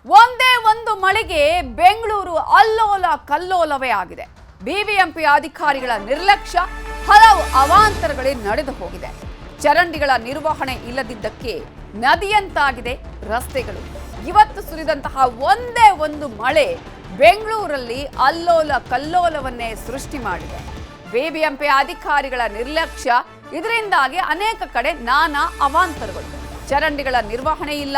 ಒಂದೇ ಒಂದು ಮಳೆಗೆ ಬೆಂಗಳೂರು ಅಲ್ಲೋಲ ಕಲ್ಲೋಲವೇ ಆಗಿದೆ. ಬಿಬಿಎಂಪಿ ಅಧಿಕಾರಿಗಳ ನಿರ್ಲಕ್ಷ್ಯ ಹಲವು ಅವಾಂತರಗಳೇ ನಡೆದು ಹೋಗಿದೆ. ಚರಂಡಿಗಳ ನಿರ್ವಹಣೆ ಇಲ್ಲದಿದ್ದಕ್ಕೆ ನದಿಯಂತಾಗಿದೆ ರಸ್ತೆಗಳು. ಇವತ್ತು ಸುರಿದಂತಹ ಒಂದೇ ಒಂದು ಮಳೆ ಬೆಂಗಳೂರಲ್ಲಿ ಅಲ್ಲೋಲ ಕಲ್ಲೋಲವನ್ನೇ ಸೃಷ್ಟಿ ಮಾಡಿದೆ. ಬಿಬಿಎಂಪಿ ಅಧಿಕಾರಿಗಳ ನಿರ್ಲಕ್ಷ್ಯ, ಇದರಿಂದಾಗಿ ಅನೇಕ ಕಡೆ ನಾನಾ ಅವಾಂತರಗಳು. ಚರಂಡಿಗಳ ನಿರ್ವಹಣೆ ಇಲ್ಲ,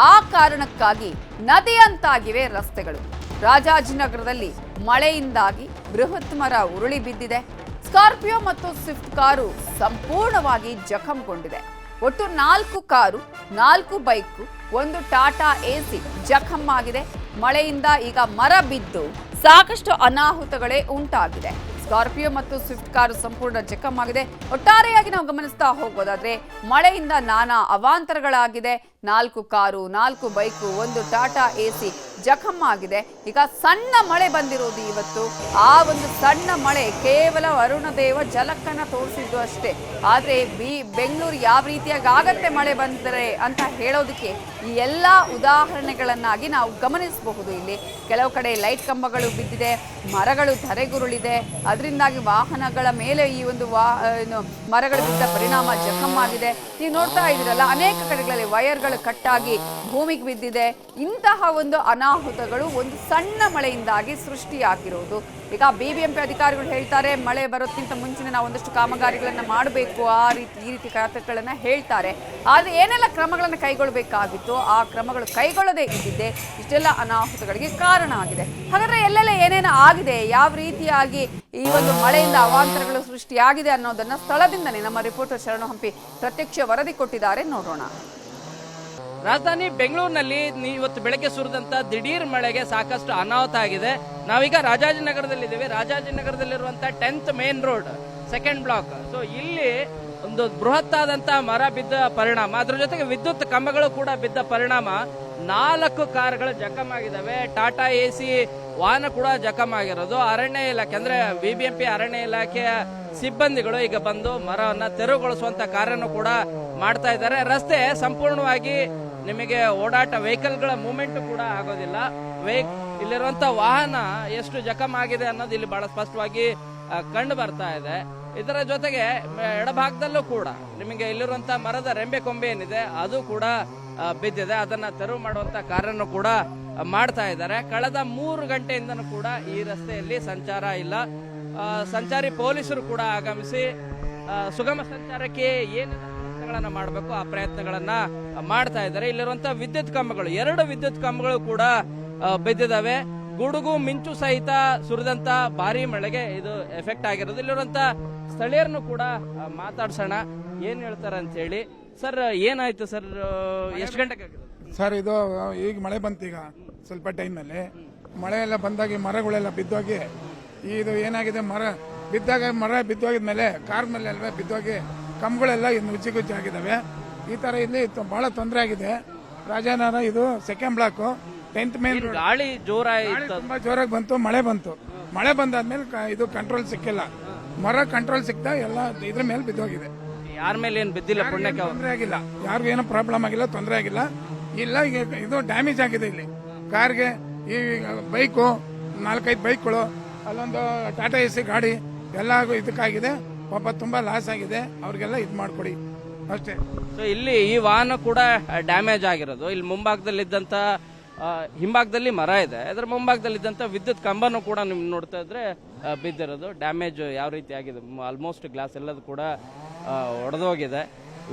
ಆ ಕಾರಣಕ್ಕಾಗಿ ನದಿಯಂತಾಗಿವೆ ರಸ್ತೆಗಳು. ರಾಜಾಜಿನಗರದಲ್ಲಿ ಮಳೆಯಿಂದಾಗಿ ಬೃಹತ್ ಮರ ಉರುಳಿ ಬಿದ್ದಿದೆ. ಸ್ಕಾರ್ಪಿಯೋ ಮತ್ತು ಸ್ವಿಫ್ಟ್ ಕಾರು ಸಂಪೂರ್ಣವಾಗಿ ಜಖಂಗೊಂಡಿದೆ. ಒಟ್ಟು 4 ಕಾರು, 4 ಬೈಕು, 1 ಟಾಟಾ ಎಸಿ ಜಖಂ ಆಗಿದೆ. ಮಳೆಯಿಂದ ಈಗ ಮರ ಬಿದ್ದು ಸಾಕಷ್ಟು ಅನಾಹುತಗಳೇ ಉಂಟಾಗಿದೆ. ಸ್ಕಾರ್ಪಿಯೋ ಮತ್ತು ಸ್ವಿಫ್ಟ್ ಕಾರು ಸಂಪೂರ್ಣ ಜಖಂ ಆಗಿದೆ. ಒಟ್ಟಾರೆಯಾಗಿ ನಾವು ಗಮನಿಸ್ತಾ ಹೋಗೋದಾದ್ರೆ ಮಳೆಯಿಂದ ನಾನಾ ಅವಾಂತರಗಳಾಗಿದೆ. 4 ಕಾರು, 4 ಬೈಕು, 1 ಟಾಟಾ ಎಸಿ ಜಖಂ ಆಗಿದೆ. ಈಗ ಸಣ್ಣ ಮಳೆ ಬಂದಿರೋದು ಇವತ್ತು. ಆ ಒಂದು ಸಣ್ಣ ಮಳೆ ಕೇವಲ ವರುಣದೇವ ಜಲಕ್ಕನ್ನ ತೋರಿಸಿದ್ದು ಅಷ್ಟೇ. ಆದ್ರೆ ಬೆಂಗಳೂರು ಯಾವ ರೀತಿಯಾಗಿ ಆಗತ್ತೆ ಮಳೆ ಬಂದರೆ ಅಂತ ಹೇಳೋದಕ್ಕೆ ಈ ಎಲ್ಲ ಉದಾಹರಣೆಗಳನ್ನಾಗಿ ನಾವು ಗಮನಿಸಬಹುದು. ಇಲ್ಲಿ ಕೆಲವು ಕಡೆ ಲೈಟ್ ಕಂಬಗಳು ಬಿದ್ದಿದೆ, ಮರಗಳು ಧರೆಗುರುಳಿದೆ. ಅದರಿಂದಾಗಿ ವಾಹನಗಳ ಮೇಲೆ ಈ ಒಂದು ಮರಗಳು ಬಿದ್ದ ಪರಿಣಾಮ ಜಖಂ ಆಗಿದೆ. ನೀವು ನೋಡ್ತಾ ಇದ್ದೀರಲ್ಲ, ಅನೇಕ ಕಡೆಗಳಲ್ಲಿ ವೈರ್ಗಳು ಕಟ್ಟಾಗಿ ಭೂಮಿಗೆ ಬಿದ್ದಿದೆ. ಇಂತಹ ಒಂದು ಅನಾಹುತಗಳು ಒಂದು ಸಣ್ಣ ಮಳೆಯಿಂದಾಗಿ ಸೃಷ್ಟಿಯಾಗಿರುವುದು. ಈಗ ಬಿಬಿಎಂಪಿ ಅಧಿಕಾರಿಗಳು ಹೇಳ್ತಾರೆ, ಮಳೆ ಬರೋದಕ್ಕಿಂತ ಮುಂಚೆನೇ ನಾವು ಒಂದಷ್ಟು ಕಾಮಗಾರಿಗಳನ್ನ ಮಾಡಬೇಕು, ಈ ರೀತಿ ಕಥೆಗಳನ್ನ ಹೇಳ್ತಾರೆ. ಆದರೆ ಏನೆಲ್ಲ ಕ್ರಮಗಳನ್ನು ಕೈಗೊಳ್ಳಬೇಕಾಗಿತ್ತು ಆ ಕ್ರಮಗಳು ಕೈಗೊಳ್ಳದೇ ಇದ್ದಿದ್ದೆ ಇಷ್ಟೆಲ್ಲ ಅನಾಹುತಗಳಿಗೆ ಕಾರಣ ಆಗಿದೆ. ಹಾಗಾದ್ರೆ ಎಲ್ಲೆಲ್ಲ ಏನೇನು ಆಗಿದೆ, ಯಾವ ರೀತಿಯಾಗಿ ಈ ಒಂದು ಮಳೆಯಿಂದ ಅವಾಂತರಗಳು ಸೃಷ್ಟಿಯಾಗಿದೆ ಅನ್ನೋದನ್ನ ಸ್ಥಳದಿಂದನೇ ನಮ್ಮ ರಿಪೋರ್ಟರ್ ಶರಣು ಹಂಪಿ ಪ್ರತ್ಯಕ್ಷ ವರದಿ ಕೊಟ್ಟಿದ್ದಾರೆ. ನೋಡೋಣ. ರಾಜಧಾನಿ ಬೆಂಗಳೂರಿನಲ್ಲಿ ಇವತ್ತು ಬೆಳಗ್ಗೆ ಸುರಿದಂತ ದಿಢೀರ್ ಮಳೆಗೆ ಸಾಕಷ್ಟು ಅನಾಹುತ ಆಗಿದೆ. ನಾವೀಗ ರಾಜಾಜಿನಗರದಲ್ಲಿದ್ದೀವಿ. ರಾಜಾಜಿನಗರದಲ್ಲಿರುವಂತಹ 10th main road 2nd block. So ಇಲ್ಲಿ ಒಂದು ಬೃಹತ್ ಆದಂತ ಮರ ಬಿದ್ದ ಪರಿಣಾಮ, ಅದ್ರ ಜೊತೆಗೆ ವಿದ್ಯುತ್ ಕಂಬಗಳು ಕೂಡ ಬಿದ್ದ ಪರಿಣಾಮ 4 ಕಾರುಗಳು ಜಖಂ ಆಗಿದ್ದಾವೆ. ಟಾಟಾ ಎಸಿ ವಾಹನ ಕೂಡ ಜಖಂ ಆಗಿರೋದು. ಅರಣ್ಯ ಇಲಾಖೆ ಅಂದ್ರೆ ಬಿಬಿಎಂಪಿ ಅರಣ್ಯ ಇಲಾಖೆಯ ಸಿಬ್ಬಂದಿಗಳು ಈಗ ಬಂದು ಮರವನ್ನ ತೆರವುಗೊಳಿಸುವಂತ ಕಾರ್ಯನೂ ಕೂಡ ಮಾಡ್ತಾ ಇದ್ದಾರೆ. ರಸ್ತೆ ಸಂಪೂರ್ಣವಾಗಿ ನಿಮಗೆ ಓಡಾಟ ವೆಹಿಕಲ್ಗಳ ಮೂವ್ಮೆಂಟ್ ಕೂಡ ಆಗೋದಿಲ್ಲ. ಇಲ್ಲಿರುವಂತ ವಾಹನ ಎಷ್ಟು ಜಖಂ ಆಗಿದೆ ಅನ್ನೋದು ಇಲ್ಲಿ ಬಹಳ ಸ್ಪಷ್ಟವಾಗಿ ಕಂಡು ಬರ್ತಾ ಇದೆ. ಇದರ ಜೊತೆಗೆ ಎಡಭಾಗದಲ್ಲೂ ಕೂಡ ನಿಮಗೆ ಇಲ್ಲಿರುವಂತ ಮರದ ರೆಂಬೆ ಕೊಂಬೆ ಏನಿದೆ ಅದು ಕೂಡ ಬಿದ್ದಿದೆ. ಅದನ್ನ ತೆರವು ಮಾಡುವಂತ ಕಾರ್ಯನೂ ಕೂಡ ಮಾಡ್ತಾ ಇದ್ದಾರೆ. ಕಳೆದ 3 ಗಂಟೆಯಿಂದನೂ ಕೂಡ ಈ ರಸ್ತೆಯಲ್ಲಿ ಸಂಚಾರ ಇಲ್ಲ. ಸಂಚಾರಿ ಪೊಲೀಸರು ಕೂಡ ಆಗಮಿಸಿ ಸುಗಮ ಸಂಚಾರಕ್ಕೆ ಏನೇನು ಪ್ರಯತ್ನಗಳನ್ನ ಮಾಡಬೇಕು ಆ ಪ್ರಯತ್ನಗಳನ್ನ ಮಾಡ್ತಾ ಇದ್ದಾರೆ. ಇಲ್ಲಿರುವಂತಹ ವಿದ್ಯುತ್ ಕಂಬಗಳು, 2 ವಿದ್ಯುತ್ ಕಂಬಗಳು ಕೂಡ ಬಿದ್ದಿದ್ದಾವೆ. ಗುಡುಗು ಮಿಂಚು ಸಹಿತ ಸುರಿದಂತ ಭಾರಿ ಮಳೆಗೆ ಇದು ಎಫೆಕ್ಟ್ ಆಗಿರೋದು. ಇಲ್ಲಿರುವಂತ ಸ್ಥಳೀಯರನ್ನು ಕೂಡ ಮಾತಾಡ್ಸೋಣ, ಏನ್ ಹೇಳ್ತಾರೆ ಅಂತ ಹೇಳಿ. ಸರ್, ಏನಾಯ್ತು ಸರ್? ಎಷ್ಟು ಗಂಟೆಗೆ ಸರ್? ಇದು ಈಗ ಮಳೆ ಬಂತೀಗ ಸ್ವಲ್ಪ ಟೈಮಲ್ಲಿ ಮಳೆ ಎಲ್ಲ ಬಂದಾಗಿ ಮರಗಳೆಲ್ಲ ಬಿದ್ದೋಗಿ ಇದು ಏನಾಗಿದೆ, ಮರ ಬಿದ್ದೋಗಿದ್ಮೇಲೆ ಕಾರ್ ಮೇಲೆ ಅಲ್ವೇ ಬಿದ್ದೋಗಿ ಕಂಬಗಳೆಲ್ಲ ನುಜ್ಜಿ ಆಗಿದ್ದಾವೆ. ಈ ತರ ಇಲ್ಲಿ ಬಹಳ ತೊಂದರೆ ಆಗಿದೆ. ರಾಜಾನಗರ ಇದು 2nd block 10th main road. ಗಾಳಿ ಜೋರಾಗಿ ತುಂಬಾ ಜೋರಾಗಿ ಬಂತು, ಮಳೆ ಬಂದಾದ್ಮೇಲೆ ಇದು ಕಂಟ್ರೋಲ್ ಸಿಕ್ಕಿಲ್ಲ. ಮರ ಕಂಟ್ರೋಲ್ ಸಿಕ್ತಾ ಎಲ್ಲ ಇದ್ರ ಮೇಲೆ ಬಿದ್ದೋಗಿದೆ. ಯಾರ ಮೇಲೆ ಏನ್ ಬಿದ್ದಿಲ್ಲ, ಪುಣ್ಯಕ್ಕೆ ತೊಂದರೆ ಆಗಿಲ್ಲ, ಯಾರಿಗೂ ಏನೋ ಪ್ರಾಬ್ಲಮ್ ಆಗಿಲ್ಲ, ತೊಂದರೆ ಆಗಿಲ್ಲ. ಇಲ್ಲ ಈಗ ಇದು ಡ್ಯಾಮೇಜ್ ಆಗಿದೆ. ಇಲ್ಲಿ ಕಾರ್ಗೆ, ಈ ಬೈಕು, 4-5 ಬೈಕ್ಗಳು, ಅಲ್ಲೊಂದು ಟಾಟಾ ಎಸಿ ಗಾಡಿ ಎಲ್ಲ ಇದಕ್ಕಾಗಿದೆ. ಪಾಪ ತುಂಬಾ ಲಾಸ್ ಆಗಿದೆ. ಅವ್ರಿಗೆಲ್ಲ ಇದು ಮಾಡ್ಕೊಡಿ ಅಷ್ಟೇ. ಸೊ ಇಲ್ಲಿ ಈ ವಾಹನ ಕೂಡ ಡ್ಯಾಮೇಜ್ ಆಗಿರೋದು. ಇಲ್ಲಿ ಮುಂಭಾಗದಲ್ಲಿದ್ದಂತ ಹಿಂಭಾಗದಲ್ಲಿ ಮರ ಇದೆ, ಅದರ ಮುಂಭಾಗದಲ್ಲಿದ್ದಂತ ವಿದ್ಯುತ್ ಕಂಬನೂ ಕೂಡ ನಿಮ್ ನೋಡ್ತಾ ಇದ್ರೆ ಬಿದ್ದಿರೋದು. ಡ್ಯಾಮೇಜ್ ಯಾವ ರೀತಿ ಆಗಿದೆ, ಆಲ್ಮೋಸ್ಟ್ ಗ್ಲಾಸ್ ಎಲ್ಲದು ಕೂಡ ಒಡೆದೋಗಿದೆ.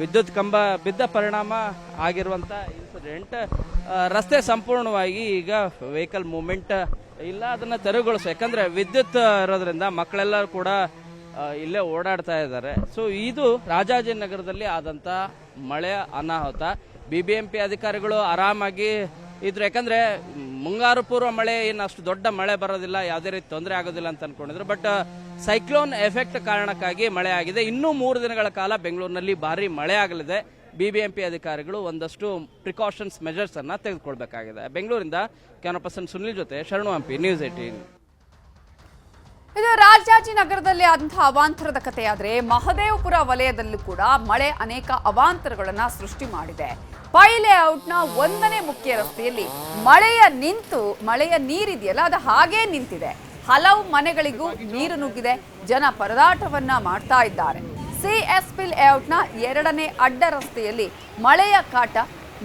ವಿದ್ಯುತ್ ಕಂಬ ಬಿದ್ದ ಪರಿಣಾಮ ಆಗಿರುವಂತ ಇನ್ಸಿಡೆಂಟ್. ರಸ್ತೆ ಸಂಪೂರ್ಣವಾಗಿ ಈಗ ವೆಹಿಕಲ್ ಮೂವ್ಮೆಂಟ್ ಇಲ್ಲ, ಅದನ್ನ ತೆರವುಗೊಳಿಸ, ಯಾಕಂದ್ರೆ ವಿದ್ಯುತ್ ಇರೋದ್ರಿಂದ ಮಕ್ಕಳೆಲ್ಲರೂ ಕೂಡ ಇಲ್ಲೇ ಓಡಾಡ್ತಾ ಇದ್ದಾರೆ. ಸೊ ಇದು ರಾಜಾಜಿನಗರದಲ್ಲಿ ಆದಂತ ಮಳೆಯ ಅನಾಹುತ. ಬಿಬಿಎಂಪಿ ಅಧಿಕಾರಿಗಳು ಆರಾಮಾಗಿ ಇದ್ರು, ಯಾಕಂದ್ರೆ ಮುಂಗಾರು ಪೂರ್ವ ಮಳೆ ಏನು ಅಷ್ಟು ದೊಡ್ಡ ಮಳೆ ಬರೋದಿಲ್ಲ, ಯಾವುದೇ ರೀತಿ ತೊಂದರೆ ಆಗೋದಿಲ್ಲ ಅಂತ ಅನ್ಕೊಂಡಿದ್ರು. ಬಟ್ ಸೈಕ್ಲೋನ್ ಎಫೆಕ್ಟ್ ಕಾರಣಕ್ಕಾಗಿ ಮಳೆ ಆಗಿದೆ. ಇನ್ನೂ 3 ದಿನಗಳ ಕಾಲ ಬೆಂಗಳೂರಿನಲ್ಲಿ ಭಾರಿ ಮಳೆ ಆಗಲಿದೆ. ಬಿಬಿಎಂಪಿ ಅಧಿಕಾರಿಗಳು ಒಂದಷ್ಟು ಪ್ರಿಕಾಷನ್ಸ್ ಮೆಜರ್ಸ್ ಅನ್ನ ತೆಗೆದುಕೊಳ್ಬೇಕಾಗಿದೆ. ಬೆಂಗಳೂರಿಂದ ಕ್ಯಾಮರಾ ಪರ್ಸನ್ ಸುನಿಲ್ ಜೊತೆ ಶರಣು ಹಂಪಿ, ನ್ಯೂಸ್ 18. ಇದು ರಾಜಾಜಿನಗರದಲ್ಲಿ ಆದಂತಹ ಅವಾಂತರದ ಕಥೆಯಾದ್ರೆ, ಮಹದೇವಪುರ ವಲಯದಲ್ಲೂ ಕೂಡ ಮಳೆ ಅನೇಕ ಅವಾಂತರಗಳನ್ನ ಸೃಷ್ಟಿ ಮಾಡಿದೆ. ಪೈ ಲೇಔಟ್ನ 1ನೇ ಮುಖ್ಯ ರಸ್ತೆಯಲ್ಲಿ ಮಳೆಯ ನೀರಿದೆಯಲ್ಲ ಅದು ಹಾಗೇ ನಿಂತಿದೆ. ಹಲವು ಮನೆಗಳಿಗೂ ನೀರು ನುಗ್ಗಿದೆ. ಜನ ಪರದಾಟವನ್ನ ಮಾಡ್ತಾ ಇದ್ದಾರೆ. CSP ಲೇಔಟ್ನ 2ನೇ ಅಡ್ಡ ರಸ್ತೆಯಲ್ಲಿ ಮಳೆಯ ಕಾಟ,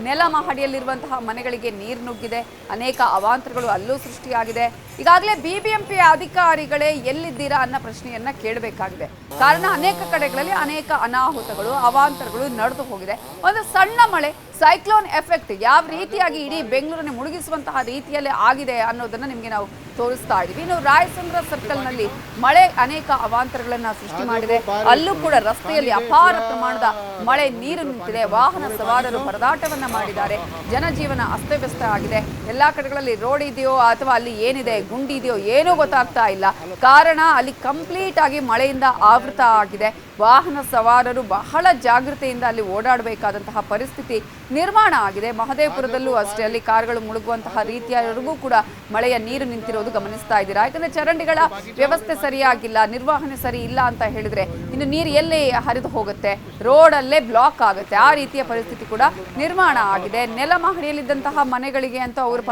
ನೆಲ ಮಹಡಿಯಲ್ಲಿರುವಂತಹ ಮನೆಗಳಿಗೆ ನೀರು ನುಗ್ಗಿದೆ. ಅನೇಕ ಅವಾಂತರಗಳು ಅಲ್ಲೂ ಸೃಷ್ಟಿಯಾಗಿದೆ. ಈಗಾಗಲೇ BBMP ಅಧಿಕಾರಿಗಳೇ ಎಲ್ಲಿದ್ದೀರಾ ಅನ್ನೋ ಪ್ರಶ್ನೆಯನ್ನ ಕೇಳಬೇಕಾಗಿದೆ. ಕಾರಣ ಅನೇಕ ಕಡೆಗಳಲ್ಲಿ ಅನೇಕ ಅನಾಹುತಗಳು, ಅವಾಂತರಗಳು ನಡೆದು ಹೋಗಿದೆ. ಒಂದು ಸಣ್ಣ ಮಳೆ, ಸೈಕ್ಲೋನ್ ಎಫೆಕ್ಟ್ ಯಾವ ರೀತಿಯಾಗಿ ಇಡೀ ಬೆಂಗಳೂರನ್ನು ಮುಳುಗಿಸುವಂತಹ ರೀತಿಯಲ್ಲಿ ಆಗಿದೆ ಅನ್ನೋದನ್ನ ನಿಮಗೆ ನಾವು ತೋರಿಸ್ತಾ ಇದ್ದೀವಿ. ಇನ್ನು ರಾಯಚಂದ್ರ ಸರ್ಕಲ್ನಲ್ಲಿ ಮಳೆ ಅನೇಕ ಅವಾಂತರಗಳನ್ನ ಸೃಷ್ಟಿ ಮಾಡಿದೆ. ಅಲ್ಲೂ ಕೂಡ ರಸ್ತೆಯಲ್ಲಿ ಅಪಾರ ಪ್ರಮಾಣದ ಮಳೆ ನೀರು ನಿಂತಿದೆ. ವಾಹನ ಸವಾರರು ಪರದಾಟವನ್ನ ಮಾಡಿದ್ದಾರೆ. ಜನಜೀವನ ಅಸ್ತವ್ಯಸ್ತ ಆಗಿದೆ. ಎಲ್ಲಾ ಕಡೆಗಳಲ್ಲಿ ರೋಡ್ ಇದೆಯೋ ಅಥವಾ ಅಲ್ಲಿ ಏನಿದೆ, ಗುಂಡಿ ಇದೆಯೋ ಏನೂ ಗೊತ್ತಾಗ್ತಾ ಇಲ್ಲ. ಕಾರಣ ಅಲ್ಲಿ ಕಂಪ್ಲೀಟ್ ಆಗಿ ಮಳೆಯಿಂದ ಆವೃತ ಆಗಿದೆ. ವಾಹನ ಸವಾರರು ಬಹಳ ಜಾಗೃತೆಯಿಂದ ಅಲ್ಲಿ ಓಡಾಡಬೇಕಾದಂತಹ ಪರಿಸ್ಥಿತಿ ನಿರ್ಮಾಣ ಆಗಿದೆ. ಮಹದೇವಪುರದಲ್ಲೂ ಅಷ್ಟೇ, ಅಲ್ಲಿ ಕಾರುಗಳು ಮುಳುಗುವಂತಹ ರೀತಿಯವರೆಗೂ ಕೂಡ ಮಳೆಯ ನೀರು ನಿಂತಿರೋದು ಗಮನಿಸ್ತಾ ಇದ್ದೀರಾ. ಯಾಕಂದ್ರೆ ಚರಂಡಿಗಳ ವ್ಯವಸ್ಥೆ ಸರಿಯಾಗಿಲ್ಲ, ನಿರ್ವಹಣೆ ಸರಿ ಇಲ್ಲ ಅಂತ ಹೇಳಿದ್ರೆ ಇನ್ನು ನೀರು ಎಲ್ಲಿ ಹರಿದು ಹೋಗುತ್ತೆ, ರೋಡಲ್ಲೇ ಬ್ಲಾಕ್ ಆಗುತ್ತೆ. ಆ ರೀತಿಯ ಪರಿಸ್ಥಿತಿ ಕೂಡ ನಿರ್ಮಾಣ ಆಗಿದೆ. ನೆಲ ಮಹಡಿಯಲ್ಲಿದ್ದಂತಹ ಮನೆಗಳಿಗೆ ಅಂತ ಅವರು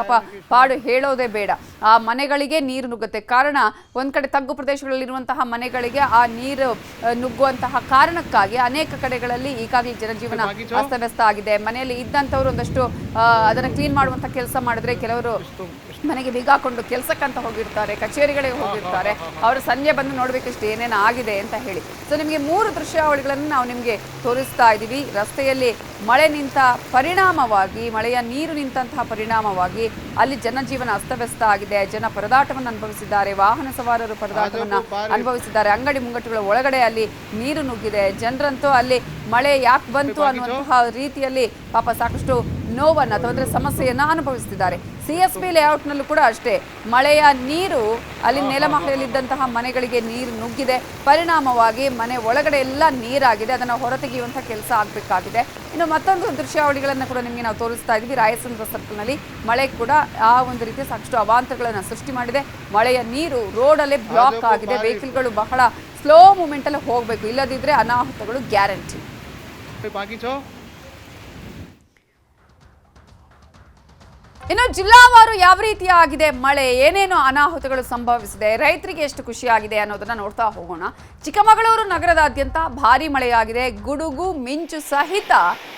ಪಾಡು ಹೇಳೋದೇ ಬೇಡ. ಆ ಮನೆಗಳಿಗೆ ನೀರು ನುಗ್ಗುತ್ತೆ. ಕಾರಣ ಒಂದ್ ಕಡೆ ತಗ್ಗು ಪ್ರದೇಶಗಳಲ್ಲಿರುವಂತಹ ಮನೆಗಳಿಗೆ ಆ ನೀರು ನುಗ್ಗುವಂತಹ ಕಾರಣಕ್ಕಾಗಿ ಅನೇಕ ಕಡೆಗಳಲ್ಲಿ ಈಗಾಗಲೇ ಜನಜೀವನ ಅಸ್ತವ್ಯಸ್ತ ಆಗಿದೆ. ಮನೆಯಲ್ಲಿ ಇದ್ದಂಥವ್ರು ಒಂದಷ್ಟು ಅದನ್ನ ಕ್ಲೀನ್ ಮಾಡುವಂತ ಕೆಲಸ ಮಾಡಿದ್ರೆ, ಕೆಲವರು ಮನೆಗೆ ಬೀಗಾಕೊಂಡು ಕೆಲಸಕ್ಕಂತ ಹೋಗಿರ್ತಾರೆ, ಕಚೇರಿಗಳಿಗೆ ಹೋಗಿರ್ತಾರೆ. ಅವರು ಸಂಜೆ ಬಂದು ನೋಡ್ಬೇಕಷ್ಟು ಏನೇನು ಆಗಿದೆ ಅಂತ ಹೇಳಿ. ಸೊ ನಿಮಗೆ 3 ದೃಶ್ಯಾವಳಿಗಳನ್ನು ನಾವು ನಿಮಗೆ ತೋರಿಸ್ತಾ ಇದ್ದೀವಿ. ರಸ್ತೆಯಲ್ಲಿ ಮಳೆ ನಿಂತ ಪರಿಣಾಮವಾಗಿ, ಮಳೆಯ ನೀರು ನಿಂತಹ ಪರಿಣಾಮವಾಗಿ ಅಲ್ಲಿ ಜನಜೀವನ ಅಸ್ತವ್ಯಸ್ತ ಆಗಿದೆ. ಜನ ಪರದಾಟವನ್ನು ಅನುಭವಿಸಿದ್ದಾರೆ. ವಾಹನ ಸವಾರರು ಪರದಾಟವನ್ನು ಅನುಭವಿಸಿದ್ದಾರೆ. ಅಂಗಡಿ ಮುಂಗಟ್ಟುಗಳ ಒಳಗಡೆ ಅಲ್ಲಿ ನೀರು ನುಗ್ಗಿದೆ. ಜನರಂತೂ ಅಲ್ಲಿ ಮಳೆ ಯಾಕೆ ಬಂತು ಅನ್ನುವಂತಹ ರೀತಿಯಲ್ಲಿ ಪಾಪ ಸಾಕಷ್ಟು ನೋವನ್ನು ಅಥವಾ ಸಮಸ್ಯೆಯನ್ನ ಅನುಭವಿಸುತ್ತಿದ್ದಾರೆ. CSP ಲೇಔಟ್ನಲ್ಲೂ ಕೂಡ ಅಷ್ಟೇ, ಮಳೆಯ ನೀರು ಅಲ್ಲಿ ನೆಲಮಹಡಿಯಲ್ಲಿದ್ದಂತಹ ಮನೆಗಳಿಗೆ ನೀರು ನುಗ್ಗಿದೆ. ಪರಿಣಾಮವಾಗಿ ಮನೆ ಒಳಗಡೆ ಎಲ್ಲ ನೀರಾಗಿದೆ. ಅದನ್ನು ಹೊರತೆಗೆಯುವಂತಹ ಕೆಲಸ ಆಗಬೇಕಾಗಿದೆ. ಇನ್ನು ಮತ್ತೊಂದು ದೃಶ್ಯಾವಳಿಗಳನ್ನು ಕೂಡ ನಿಮಗೆ ನಾವು ತೋರಿಸ್ತಾ ಇದ್ದೀವಿ. ರಾಯಚಂದ್ರ ಸರ್ಕಲ್ನಲ್ಲಿ ಮಳೆ ಕೂಡ ಆ ಒಂದು ರೀತಿಯ ಸಾಕಷ್ಟು ಅವಾಂತರಗಳನ್ನು ಸೃಷ್ಟಿ ಮಾಡಿದೆ. ಮಳೆಯ ನೀರು ರೋಡಲ್ಲೇ ಬ್ಲಾಕ್ ಆಗಿದೆ. ವೆಹಿಕಲ್ಗಳು ಬಹಳ ಸ್ಲೋ ಮೂಮೆಂಟಲ್ಲಿ ಹೋಗಬೇಕು, ಇಲ್ಲದಿದ್ದರೆ ಅನಾಹುತಗಳು ಗ್ಯಾರಂಟಿ. ಇನ್ನು ಜಿಲ್ಲಾವಾರು ಯಾವ ರೀತಿ ಆಗಿದೆ ಮಳೆ, ಏನೇನು ಅನಾಹುತಗಳು ಸಂಭವಿಸಿದೆ, ರೈತರಿಗೆ ಎಷ್ಟು ಖುಷಿಯಾಗಿದೆ ಅನ್ನೋದನ್ನ ನೋಡ್ತಾ ಹೋಗೋಣ. ಚಿಕ್ಕಮಗಳೂರು ನಗರದಾದ್ಯಂತ ಭಾರಿ ಮಳೆಯಾಗಿದೆ. ಗುಡುಗು ಮಿಂಚು ಸಹಿತ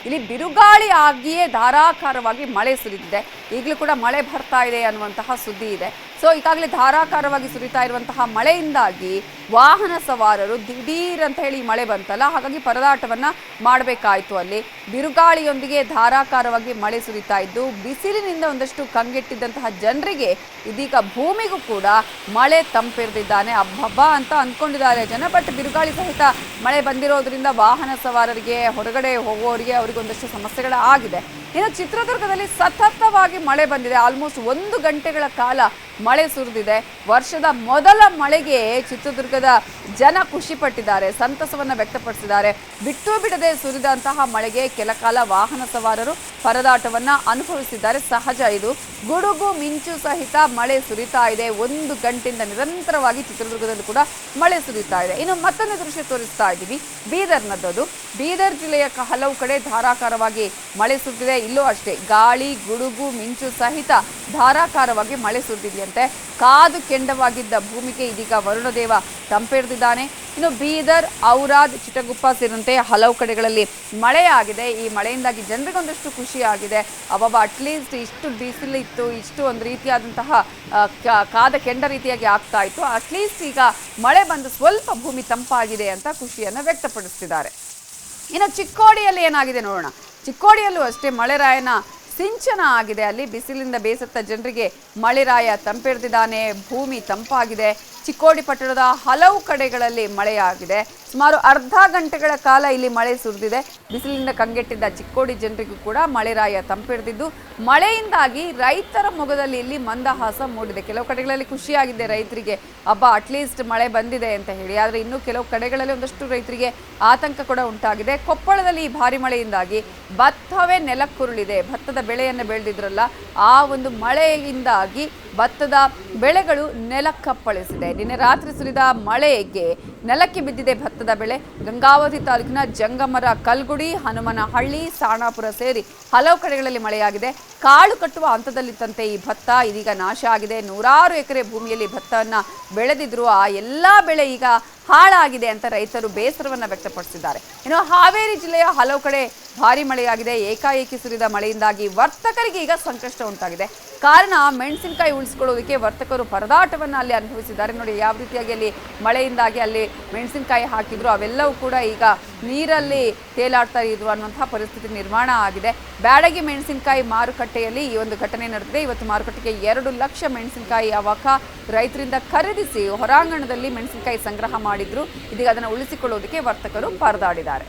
ಇಲ್ಲಿ ಬಿರುಗಾಳಿ ಆಗಿಯೇ ಧಾರಾಕಾರವಾಗಿ ಮಳೆ ಸುರಿದಿದೆ. ಈಗಲೂ ಕೂಡ ಮಳೆ ಬರ್ತಾ ಇದೆ ಅನ್ನುವಂತಹ ಸುದ್ದಿ ಇದೆ. ಸೊ ಈಗಾಗಲೇ ಧಾರಾಕಾರವಾಗಿ ಸುರಿತಾ ಇರುವಂತಹ ಮಳೆಯಿಂದಾಗಿ ವಾಹನ ಸವಾರರು ದಿಢೀರ್ ಅಂತ ಹೇಳಿ ಮಳೆ ಬಂತಲ್ಲ, ಹಾಗಾಗಿ ಪರದಾಟವನ್ನ ಮಾಡಬೇಕಾಯಿತು. ಅಲ್ಲಿ ಬಿರುಗಾಳಿಯೊಂದಿಗೆ ಧಾರಾಕಾರವಾಗಿ ಮಳೆ ಸುರಿತಾ ಇದ್ದು ಬಿಸಿಲಿನಿಂದ ಒಂದಷ್ಟು ಕಂಗೆಟ್ಟಿದ್ದಂತಹ ಜನರಿಗೆ ಇದೀಗ ಭೂಮಿಗೂ ಕೂಡ ಮಳೆ ತಂಪೆರೆದಿದ್ದಾನೆ. ಅಬ್ಬಬ್ಬ ಅಂತ ಅಂದ್ಕೊಂಡಿದ್ದಾರೆ ಜನ. ಬಟ್ ಬಿರುಗಾಳಿ ಸಹಿತ ಮಳೆ ಬಂದಿರೋದ್ರಿಂದ ವಾಹನ ಸವಾರರಿಗೆ, ಹೊರಗಡೆ ಹೋಗೋರಿಗೆ ಅವರಿಗೆ ಒಂದಷ್ಟು ಸಮಸ್ಯೆಗಳು ಆಗಿದೆ. ಇನ್ನು ಚಿತ್ರದುರ್ಗದಲ್ಲಿ ಸತತವಾಗಿ ಮಳೆ ಬಂದಿದೆ. ಆಲ್ಮೋಸ್ಟ್ 1 ಗಂಟೆಗಳ ಕಾಲ ಮಳೆ ಸುರಿದಿದೆ. ವರ್ಷದ ಮೊದಲ ಮಳೆಗೆ ಚಿತ್ರದುರ್ಗದ ಜನ ಖುಷಿ ಪಟ್ಟಿದ್ದಾರೆ, ಸಂತಸವನ್ನು ವ್ಯಕ್ತಪಡಿಸಿದ್ದಾರೆ. ಬಿಟ್ಟು ಬಿಡದೆ ಸುರಿದಂತಹ ಮಳೆಗೆ ಕೆಲ ಕಾಲ ವಾಹನ ಸವಾರರು ಪರದಾಟವನ್ನ ಅನುಭವಿಸಿದ್ದಾರೆ. ಸಹಜ ಇದು. ಗುಡುಗು ಮಿಂಚು ಸಹಿತ ಮಳೆ ಸುರಿತಾ ಇದೆ. 1 ಗಂಟೆಯಿಂದ ನಿರಂತರವಾಗಿ ಚಿತ್ರದುರ್ಗದಲ್ಲಿ ಕೂಡ ಮಳೆ ಸುರಿತಾ ಇದೆ. ಇನ್ನು ಮತ್ತೊಂದು ದೃಶ್ಯ ತೋರಿಸ್ತಾ ಇದ್ದೀವಿ, ಬೀದರ್ನದ್ದು. ಬೀದರ್ ಜಿಲ್ಲೆಯ ಹಲವು ಕಡೆ ಧಾರಾಕಾರವಾಗಿ ಮಳೆ ಸುರಿದಿದೆ. ಇಲ್ಲೂ ಅಷ್ಟೇ ಗಾಳಿ, ಗುಡುಗು ಮಿಂಚು ಸಹಿತ ಧಾರಾಕಾರವಾಗಿ ಮಳೆ ಸುರಿದಿದೆಯಂತೆ. ಕಾದು ಕೆಂಡವಾಗಿದ್ದ ಭೂಮಿಗೆ ಇದೀಗ ವರುಣದೇವ ತಂಪೆರೆದಿದ್ದಾನೆ. ಇನ್ನು ಬೀದರ್, ಔರಾದ್, ಚಿಟಗುಪ್ಪ ಸೇರಿದಂತೆ ಹಲವು ಕಡೆಗಳಲ್ಲಿ ಮಳೆಯಾಗಿದೆ. ಈ ಮಳೆಯಿಂದಾಗಿ ಜನರಿಗೊಂದಷ್ಟು ಖುಷಿಯಾಗಿದೆ. ಅಟ್ಲೀಸ್ಟ್ ಇಷ್ಟು ಬಿಸಿಲಿತ್ತು, ಇಷ್ಟು ಒಂದು ರೀತಿಯಾದಂತಹ ಕಾದ ಕೆಂಡ ರೀತಿಯಾಗಿ ಆಗ್ತಾ ಇತ್ತು. ಅಟ್ಲೀಸ್ಟ್ ಈಗ ಮಳೆ ಬಂದು ಸ್ವಲ್ಪ ಭೂಮಿ ತಂಪಾಗಿದೆ ಅಂತ ಖುಷಿಯನ್ನು ವ್ಯಕ್ತಪಡಿಸ್ತಿದ್ದಾರೆ. ಇನ್ನು ಚಿಕ್ಕೋಡಿಯಲ್ಲಿ ಏನಾಗಿದೆ ನೋಡೋಣ. ಚಿಕ್ಕೋಡಿಯಲ್ಲೂ ಅಷ್ಟೇ ಮಳೆರಾಯನ ಸಿಂಚನ ಆಗಿದೆ. ಅಲ್ಲಿ ಬಿಸಿಲಿಂದ ಬೇಸತ್ತ ಜನರಿಗೆ ಮಳೆರಾಯ ತಂಪೆರೆದಿದ್ದಾನೆ. ಭೂಮಿ ತಂಪಾಗಿದೆ. ಚಿಕ್ಕೋಡಿ ಪಟ್ಟಣದ ಹಲವು ಕಡೆಗಳಲ್ಲಿ ಮಳೆಯಾಗಿದೆ. ಸುಮಾರು ಅರ್ಧ ಗಂಟೆಗಳ ಕಾಲ ಇಲ್ಲಿ ಮಳೆ ಸುರಿದಿದೆ. ಬಿಸಿಲಿನಿಂದ ಕಂಗೆಟ್ಟಿದ್ದ ಚಿಕ್ಕೋಡಿ ಜನರಿಗೂ ಕೂಡ ಮಳೆರಾಯ ತಂಪೆರೆದಿದ್ದು, ಮಳೆಯಿಂದಾಗಿ ರೈತರ ಮೊಗದಲ್ಲಿ ಇಲ್ಲಿ ಮಂದಹಾಸ ಮೂಡಿದೆ. ಕೆಲವು ಕಡೆಗಳಲ್ಲಿ ಖುಷಿಯಾಗಿದೆ ರೈತರಿಗೆ, ಅಟ್ಲೀಸ್ಟ್ ಮಳೆ ಬಂದಿದೆ ಅಂತ ಹೇಳಿ. ಆದರೆ ಇನ್ನು ಕೆಲವು ಕಡೆಗಳಲ್ಲಿ ಒಂದಷ್ಟು ರೈತರಿಗೆ ಆತಂಕ ಕೂಡ ಉಂಟಾಗಿದೆ. ಕೊಪ್ಪಳದಲ್ಲಿ ಈ ಭಾರಿ ಮಳೆಯಿಂದಾಗಿ ಭತ್ತವೇ ನೆಲಕ್ಕುರುಳಿದೆ. ಭತ್ತದ ಬೆಳೆಯನ್ನು ಬೆಳೆದಿದ್ರಲ್ಲ, ಆ ಒಂದು ಮಳೆಯಿಂದಾಗಿ ಭತ್ತದ ಬೆಳೆಗಳು ನೆಲಕ್ಕಪ್ಪಳಿಸಿದೆ. ನಿನ್ನೆ ರಾತ್ರಿ ಸುರಿದ ಮಳೆಗೆ ನೆಲಕ್ಕೆ ಬಿದ್ದಿದೆ ಭತ್ತದ ಬೆಳೆ. ಗಂಗಾವತಿ ತಾಲೂಕಿನ ಜಂಗಮರ, ಕಲ್ಗುಡಿ, ಹನುಮನಹಳ್ಳಿ, ಸಾಣಾಪುರ ಸೇರಿ ಹಲವು ಕಡೆಗಳಲ್ಲಿ ಮಳೆಯಾಗಿದೆ. ಕಾಳು ಕಟ್ಟುವ ಹಂತದಲ್ಲಿದ್ದಂತೆ ಈ ಭತ್ತ ಇದೀಗ ನಾಶ ಆಗಿದೆ. 100 ಎಕರೆ ಭೂಮಿಯಲ್ಲಿ ಭತ್ತವನ್ನು ಬೆಳೆದಿದ್ರು ಆ ಎಲ್ಲಾ ಬೆಳೆ ಈಗ ಹಾಳಾಗಿದೆ ಅಂತ ರೈತರು ಬೇಸರವನ್ನ ವ್ಯಕ್ತಪಡಿಸಿದ್ದಾರೆ. ಇನ್ನು ಹಾವೇರಿ ಜಿಲ್ಲೆಯ ಹಲವು ಕಡೆ ಭಾರಿ ಮಳೆಯಾಗಿದೆ. ಏಕಾಏಕಿ ಸುರಿದ ಮಳೆಯಿಂದಾಗಿ ವರ್ತಕರಿಗೆ ಈಗ ಸಂಕಷ್ಟ ಉಂಟಾಗಿದೆ. ಕಾರಣ ಮೆಣಸಿನಕಾಯಿ ಉಳಿಸಿಕೊಳ್ಳೋದಕ್ಕೆ ವರ್ತಕರು ಪರದಾಟವನ್ನ ಅಲ್ಲಿ ಅನುಭವಿಸಿದ್ದಾರೆ. ನೋಡಿ ಯಾವ ರೀತಿಯಾಗಿ ಅಲ್ಲಿ ಮಳೆಯಿಂದಾಗಿ ಅಲ್ಲಿ ಮೆಣಸಿನಕಾಯಿ ಹಾಕಿದ್ರು ಅವೆಲ್ಲವೂ ಕೂಡ ಈಗ ನೀರಲ್ಲಿ ತೇಲಾಡ್ತಾ ಇದ್ರು ಅನ್ನುವಂತಹ ಪರಿಸ್ಥಿತಿ ನಿರ್ಮಾಣ ಆಗಿದೆ. ಬ್ಯಾಡಗಿ ಮೆಣಸಿನಕಾಯಿ ಮಾರುಕಟ್ಟೆಯಲ್ಲಿ ಈ ಒಂದು ಘಟನೆ ನಡೆದಿದೆ. ಇವತ್ತು ಮಾರುಕಟ್ಟೆಗೆ 2 ಲಕ್ಷ ಮೆಣಸಿನಕಾಯಿ ಅವಕ ರೈತರಿಂದ ಖರೀದಿಸಿ ಹೊರಾಂಗಣದಲ್ಲಿ ಮೆಣಸಿನಕಾಯಿ ಸಂಗ್ರಹ ಮಾಡಿದ್ರು. ಇದೀಗ ಅದನ್ನು ಉಳಿಸಿಕೊಳ್ಳೋದಕ್ಕೆ ವರ್ತಕರು ಪರದಾಡಿದ್ದಾರೆ.